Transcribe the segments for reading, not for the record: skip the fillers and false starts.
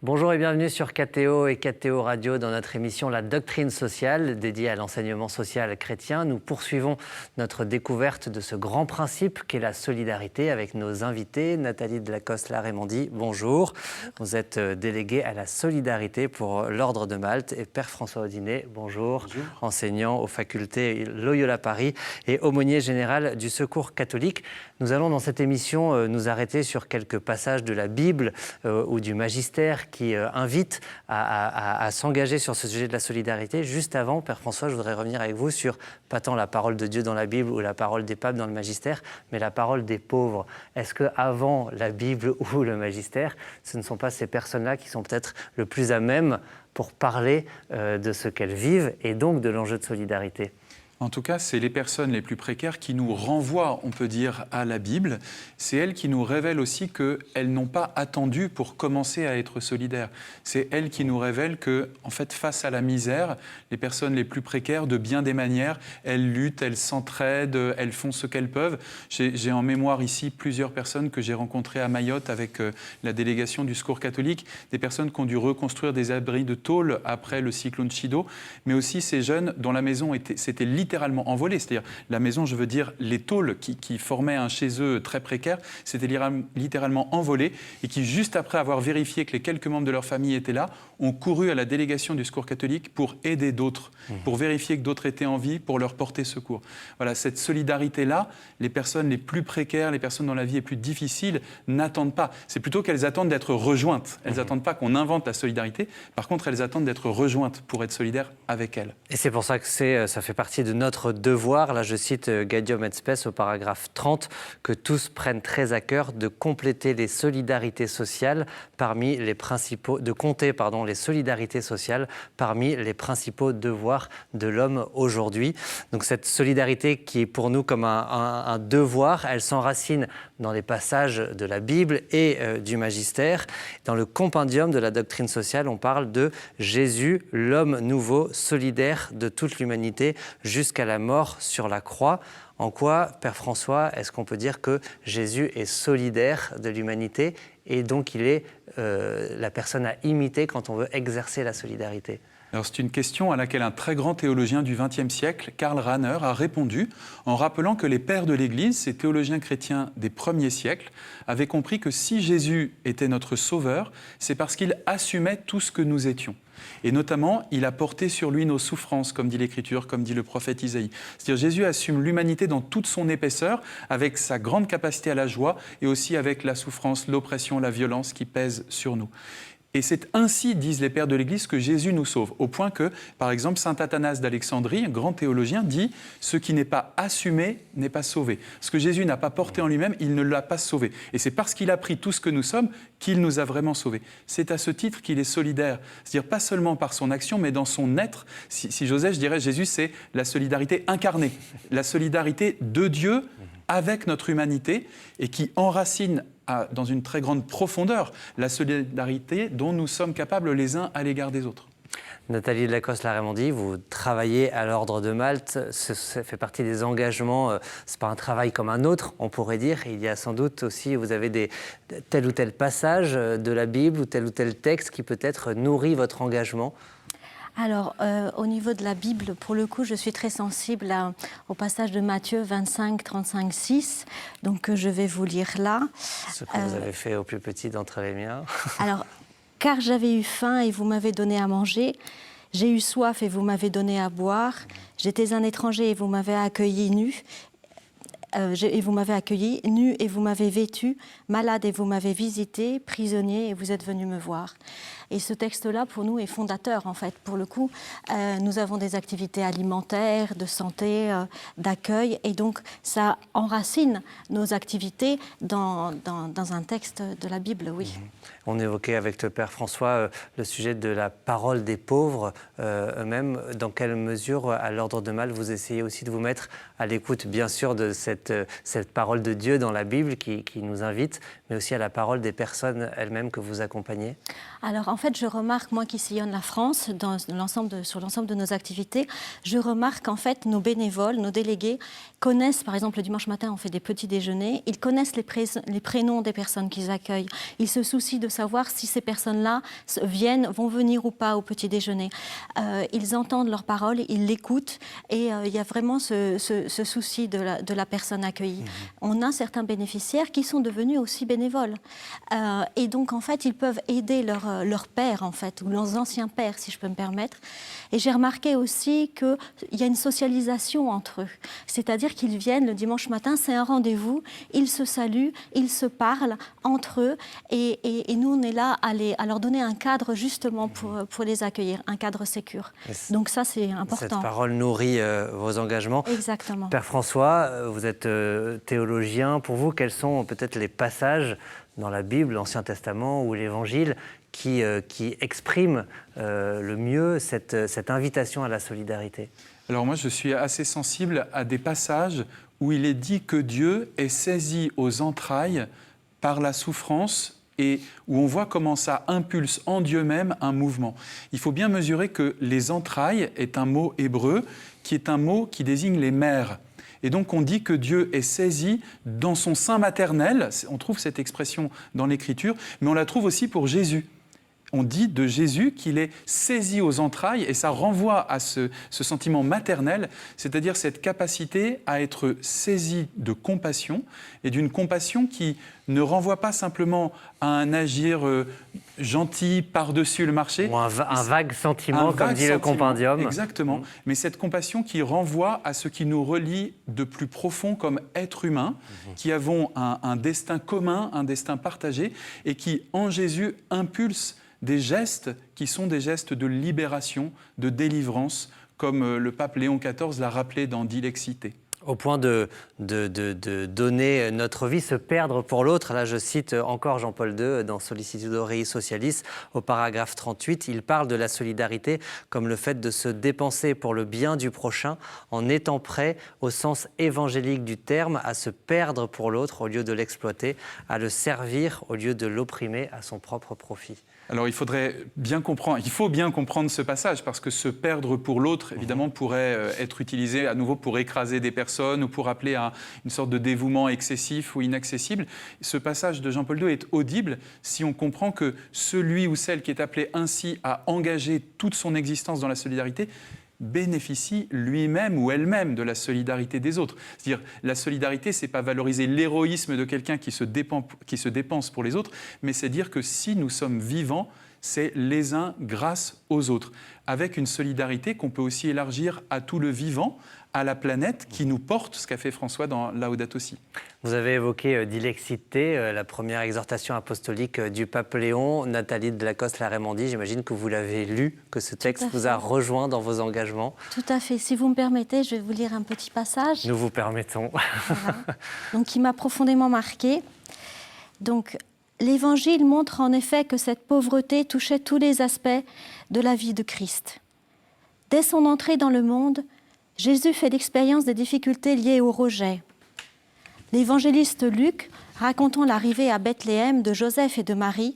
Bonjour et bienvenue sur KTO et KTO Radio dans notre émission La Doctrine sociale dédiée à l'enseignement social chrétien. Nous poursuivons notre découverte de ce grand principe qu'est la solidarité avec nos invités. Nathalie Delacoste-Larreymondy, bonjour. Vous êtes déléguée à la solidarité pour l'Ordre de Malte et Père François Audinet, bonjour. Bonjour. Enseignant aux facultés Loyola Paris et aumônier général du Secours catholique. Nous allons dans cette émission nous arrêter sur quelques passages de la Bible ou du magistère qui invite à s'engager sur ce sujet de la solidarité. Juste avant, Père François, je voudrais revenir avec vous sur pas tant la parole de Dieu dans la Bible ou la parole des papes dans le magistère, mais la parole des pauvres. Est-ce qu'avant la Bible ou le magistère, ce ne sont pas ces personnes-là qui sont peut-être le plus à même pour parler de ce qu'elles vivent et donc de l'enjeu de solidarité ? En tout cas, c'est les personnes les plus précaires qui nous renvoient, on peut dire, à la Bible. C'est elles qui nous révèlent aussi qu'elles n'ont pas attendu pour commencer à être solidaires. C'est elles qui nous révèlent que, en fait, face à la misère, les personnes les plus précaires, de bien des manières, elles luttent, elles s'entraident, elles font ce qu'elles peuvent. J'ai en mémoire ici plusieurs personnes que j'ai rencontrées à Mayotte avec la délégation du Secours catholique, des personnes qui ont dû reconstruire des abris de tôle après le cyclone Chido, mais aussi ces jeunes dont la maison s'était littéralement envolée. C'est-à-dire, la maison, je veux dire, les tôles qui formaient un chez eux très précaire, s'étaient littéralement envolées et qui, juste après avoir vérifié que les quelques membres de leur famille étaient là, ont couru à la délégation du Secours catholique pour aider d'autres, pour vérifier que d'autres étaient en vie, pour leur porter secours. Voilà, cette solidarité-là, les personnes les plus précaires, les personnes dont la vie est plus difficile, n'attendent pas. C'est plutôt qu'elles attendent d'être rejointes. Elles n'attendent pas qu'on invente la solidarité. Par contre, elles attendent d'être rejointes pour être solidaires avec elles. Et c'est pour ça que ça fait partie de notre devoir, là je cite Gaudium et Spes au paragraphe 30, que tous prennent très à cœur de compléter les solidarités sociales parmi les principaux, de compter les solidarités sociales parmi les principaux devoirs de l'homme aujourd'hui. Donc cette solidarité qui est pour nous comme un devoir, elle s'enracine dans les passages de la Bible et du magistère. Dans le compendium de la doctrine sociale, on parle de Jésus, l'homme nouveau, solidaire de toute l'humanité jusqu'à la mort sur la croix. En quoi, Père François, est-ce qu'on peut dire que Jésus est solidaire de l'humanité et donc il est la personne à imiter quand on veut exercer la solidarité ? Alors c'est une question à laquelle un très grand théologien du XXe siècle, Karl Rahner, a répondu en rappelant que les pères de l'Église, ces théologiens chrétiens des premiers siècles, avaient compris que si Jésus était notre sauveur, c'est parce qu'il assumait tout ce que nous étions. Et notamment, il a porté sur lui nos souffrances, comme dit l'Écriture, comme dit le prophète Isaïe. C'est-à-dire Jésus assume l'humanité dans toute son épaisseur, avec sa grande capacité à la joie et aussi avec la souffrance, l'oppression, la violence qui pèsent sur nous. Et c'est ainsi, disent les pères de l'Église, que Jésus nous sauve. Au point que, par exemple, saint Athanase d'Alexandrie, un grand théologien, dit « Ce qui n'est pas assumé n'est pas sauvé ». Ce que Jésus n'a pas porté en lui-même, il ne l'a pas sauvé. Et c'est parce qu'il a pris tout ce que nous sommes qu'il nous a vraiment sauvés. C'est à ce titre qu'il est solidaire. C'est-à-dire pas seulement par son action, mais dans son être. Si j'osais, je dirais Jésus, c'est la solidarité incarnée. La solidarité de Dieu avec notre humanité et qui enracine dans une très grande profondeur la solidarité dont nous sommes capables les uns à l'égard des autres. Nathalie Delacoste-Larreymondy, vous travaillez à l'Ordre de Malte, ça fait partie des engagements, c'est pas un travail comme un autre, on pourrait dire. Il y a sans doute aussi, vous avez tel ou tel passage de la Bible ou tel texte qui peut-être nourrit votre engagement. Alors, au niveau de la Bible, pour le coup, je suis très sensible au passage de Matthieu 25, 35, 6, donc je vais vous lire là. Ce que vous avez fait au plus petit d'entre les miens. Alors, car j'avais eu faim et vous m'avez donné à manger, j'ai eu soif et vous m'avez donné à boire, j'étais un étranger et vous m'avez accueilli nu. Et vous m'avez accueilli, nu et vous m'avez vêtu, malade et vous m'avez visité, prisonnier et vous êtes venu me voir. Et ce texte-là, pour nous, est fondateur, en fait. Pour le coup, nous avons des activités alimentaires, de santé, d'accueil, et donc ça enracine nos activités dans un texte de la Bible, oui. On évoquait avec le Père François le sujet de la parole des pauvres eux-mêmes. Dans quelle mesure, à l'Ordre de Malte, vous essayez aussi de vous mettre à l'écoute, bien sûr, de cette cette parole de Dieu dans la Bible qui nous invite, mais aussi à la parole des personnes elles-mêmes que vous accompagnez? Alors en fait, je remarque, moi qui sillonne la France sur l'ensemble de nos activités, je remarque en fait nos bénévoles, nos délégués connaissent, par exemple le dimanche matin on fait des petits déjeuners, ils connaissent les prénoms des personnes qu'ils accueillent, ils se soucient de savoir si ces personnes-là vont venir ou pas au petit déjeuner. Ils entendent leurs paroles, ils l'écoutent et il y a vraiment ce souci de la personne accueillie. On a certains bénéficiaires qui sont devenus aussi bénévoles et donc en fait ils peuvent aider leurs pères en fait, ou leurs anciens pères si je peux me permettre. Et j'ai remarqué aussi qu'il y a une socialisation entre eux, c'est-à-dire qu'ils viennent le dimanche matin, c'est un rendez-vous, ils se saluent, ils se parlent entre eux et nous on est là à leur donner un cadre justement pour les accueillir, un cadre sécure. Donc ça c'est important. Cette parole nourrit vos engagements. Exactement. Père François, vous êtes théologien. Pour vous, quels sont peut-être les passages dans la Bible, l'Ancien Testament ou l'Évangile qui expriment le mieux cette invitation à la solidarité? Alors moi, je suis assez sensible à des passages où il est dit que Dieu est saisi aux entrailles par la souffrance et où on voit comment ça impulse en Dieu même un mouvement. Il faut bien mesurer que les entrailles est un mot hébreu qui est un mot qui désigne les mères. Et donc on dit que Dieu est saisi dans son sein maternel, on trouve cette expression dans l'Écriture, mais on la trouve aussi pour Jésus. On dit de Jésus qu'il est saisi aux entrailles et ça renvoie à ce sentiment maternel, c'est-à-dire cette capacité à être saisi de compassion et d'une compassion qui ne renvoie pas simplement à un agir gentil par-dessus le marché. Ou un vague sentiment, comme dit le compendium. Exactement, mais cette compassion qui renvoie à ce qui nous relie de plus profond comme êtres humains, qui avons un destin commun, un destin partagé et qui, en Jésus, impulse des gestes qui sont des gestes de libération, de délivrance, comme le pape Léon XIV l'a rappelé dans Dilexité. Au point de donner notre vie, se perdre pour l'autre. Là, je cite encore Jean-Paul II dans Sollicitudo Rei Socialis, au paragraphe 38. Il parle de la solidarité comme le fait de se dépenser pour le bien du prochain en étant prêt, au sens évangélique du terme, à se perdre pour l'autre au lieu de l'exploiter, à le servir au lieu de l'opprimer à son propre profit. Alors il faut bien comprendre ce passage parce que se perdre pour l'autre, évidemment, pourrait être utilisé à nouveau pour écraser des personnes ou pour appeler à une sorte de dévouement excessif ou inaccessible. Ce passage de Jean-Paul II est audible si on comprend que celui ou celle qui est appelé ainsi à engager toute son existence dans la solidarité bénéficie lui-même ou elle-même de la solidarité des autres. C'est-à-dire, la solidarité, c'est pas valoriser l'héroïsme de quelqu'un qui se dépense pour les autres, mais c'est dire que si nous sommes vivants, c'est les uns grâce aux autres, avec une solidarité qu'on peut aussi élargir à tout le vivant, à la planète qui nous porte, ce qu'a fait François dans Laudato Si. Vous avez évoqué Dilexité, la première exhortation apostolique du pape Léon. Nathalie de Lacoste-Larémandie, j'imagine que vous l'avez lu, que ce texte vous a rejoint dans vos engagements. Tout à fait. Si vous me permettez, je vais vous lire un petit passage. Nous vous permettons. Voilà. Donc, qui m'a profondément marquée. Donc, l'Évangile montre en effet que cette pauvreté touchait tous les aspects de la vie de Christ. Dès son entrée dans le monde, Jésus fait l'expérience des difficultés liées au rejet. L'évangéliste Luc, racontant l'arrivée à Bethléem de Joseph et de Marie,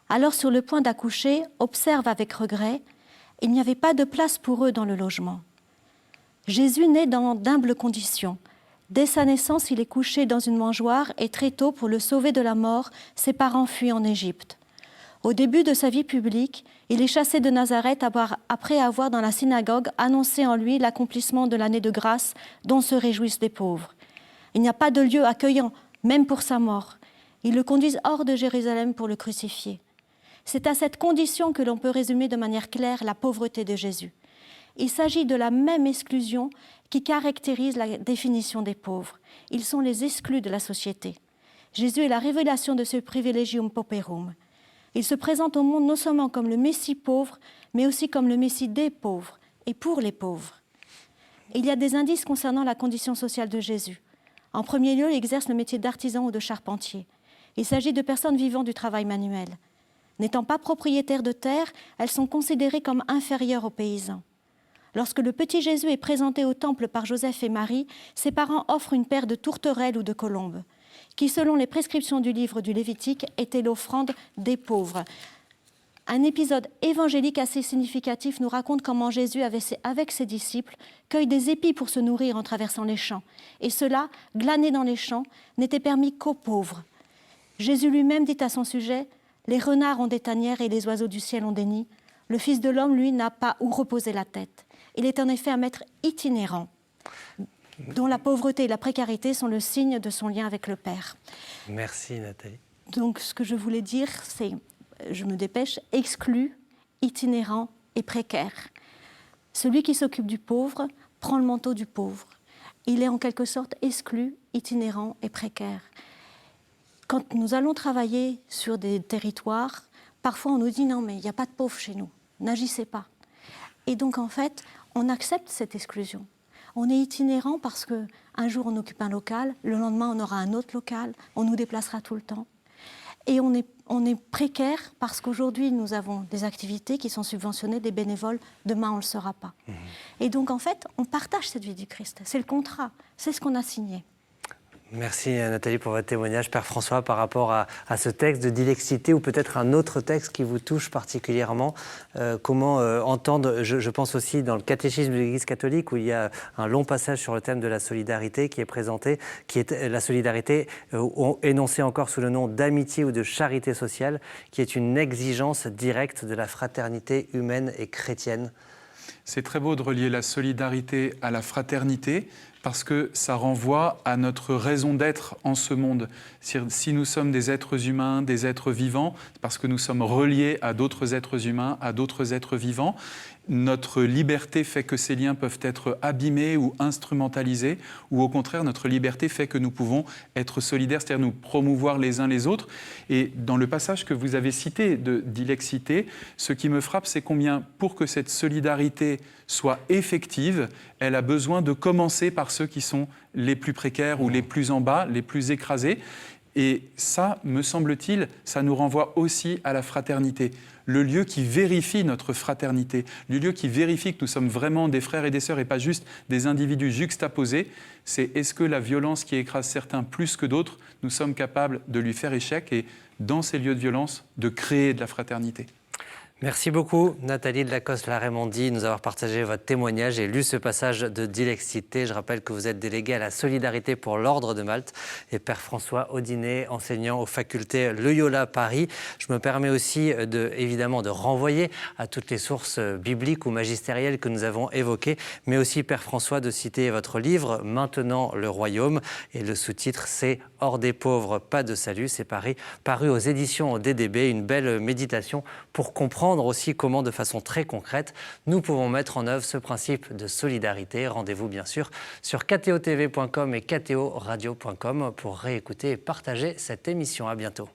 alors sur le point d'accoucher, observe avec regret « Il n'y avait pas de place pour eux dans le logement ». Jésus naît dans d'humbles conditions. Dès sa naissance, il est couché dans une mangeoire et très tôt, pour le sauver de la mort, ses parents fuient en Égypte. Au début de sa vie publique, il est chassé de Nazareth après avoir, dans la synagogue, annoncé en lui l'accomplissement de l'année de grâce dont se réjouissent les pauvres. Il n'y a pas de lieu accueillant, même pour sa mort. Ils le conduisent hors de Jérusalem pour le crucifier. C'est à cette condition que l'on peut résumer de manière claire la pauvreté de Jésus. Il s'agit de la même exclusion qui caractérise la définition des pauvres. Ils sont les exclus de la société. Jésus est la révélation de ce privilegium pauperum. Il se présente au monde non seulement comme le Messie pauvre, mais aussi comme le Messie des pauvres et pour les pauvres. Il y a des indices concernant la condition sociale de Jésus. En premier lieu, il exerce le métier d'artisan ou de charpentier. Il s'agit de personnes vivant du travail manuel. N'étant pas propriétaires de terre, elles sont considérées comme inférieures aux paysans. Lorsque le petit Jésus est présenté au temple par Joseph et Marie, ses parents offrent une paire de tourterelles ou de colombes, qui, selon les prescriptions du livre du Lévitique, était l'offrande des pauvres. Un épisode évangélique assez significatif nous raconte comment Jésus, avec ses disciples, cueille des épis pour se nourrir en traversant les champs. Et cela, glané dans les champs, n'était permis qu'aux pauvres. Jésus lui-même dit à son sujet « Les renards ont des tanières et les oiseaux du ciel ont des nids. Le Fils de l'homme, lui, n'a pas où reposer la tête. » Il est en effet un maître itinérant, dont la pauvreté et la précarité sont le signe de son lien avec le Père. Merci Nathalie. Donc ce que je voulais dire, c'est, je me dépêche, exclu, itinérant et précaire. Celui qui s'occupe du pauvre prend le manteau du pauvre. Il est en quelque sorte exclu, itinérant et précaire. Quand nous allons travailler sur des territoires, parfois on nous dit non mais il n'y a pas de pauvres chez nous, n'agissez pas. Et donc en fait, on accepte cette exclusion. On est itinérant parce qu'un jour on occupe un local, le lendemain on aura un autre local, on nous déplacera tout le temps. Et on est précaire parce qu'aujourd'hui nous avons des activités qui sont subventionnées, des bénévoles, demain on ne le sera pas. Et donc en fait, on partage cette vie du Christ, c'est le contrat, c'est ce qu'on a signé. Merci Nathalie pour votre témoignage. Père François, par rapport à ce texte de Dilexité ou peut-être un autre texte qui vous touche particulièrement, comment entendre, je pense aussi dans le catéchisme de l'Église catholique où il y a un long passage sur le thème de la solidarité qui est présenté, qui est la solidarité énoncée encore sous le nom d'amitié ou de charité sociale, qui est une exigence directe de la fraternité humaine et chrétienne. C'est très beau de relier la solidarité à la fraternité, parce que ça renvoie à notre raison d'être en ce monde. Si nous sommes des êtres humains, des êtres vivants, parce que nous sommes reliés à d'autres êtres humains, à d'autres êtres vivants. Notre liberté fait que ces liens peuvent être abîmés ou instrumentalisés, ou au contraire, notre liberté fait que nous pouvons être solidaires, c'est-à-dire nous promouvoir les uns les autres. Et dans le passage que vous avez cité de Dilexité, ce qui me frappe, c'est combien, pour que cette solidarité soit effective, elle a besoin de commencer par ceux qui sont les plus précaires ou les plus en bas, les plus écrasés. Et ça, me semble-t-il, ça nous renvoie aussi à la fraternité. Le lieu qui vérifie notre fraternité, le lieu qui vérifie que nous sommes vraiment des frères et des sœurs et pas juste des individus juxtaposés, c'est est-ce que la violence qui écrase certains plus que d'autres, nous sommes capables de lui faire échec et, dans ces lieux de violence, de créer de la fraternité. Merci beaucoup Nathalie de Lacoste-Larreymondi de nous avoir partagé votre témoignage et lu ce passage de Dilexité. Je rappelle que vous êtes délégué à la solidarité pour l'Ordre de Malte et Père François Audinet, enseignant aux facultés Loyola Paris. Je me permets aussi évidemment de renvoyer à toutes les sources bibliques ou magistérielles que nous avons évoquées, mais aussi Père François de citer votre livre « Maintenant le royaume » et le sous-titre c'est « Hors des pauvres, pas de salut ». C'est paru aux éditions DDB, une belle méditation pour comprendre aussi comment, de façon très concrète, nous pouvons mettre en œuvre ce principe de solidarité. Rendez-vous bien sûr sur ktotv.com et ktoradio.com pour réécouter et partager cette émission. À bientôt.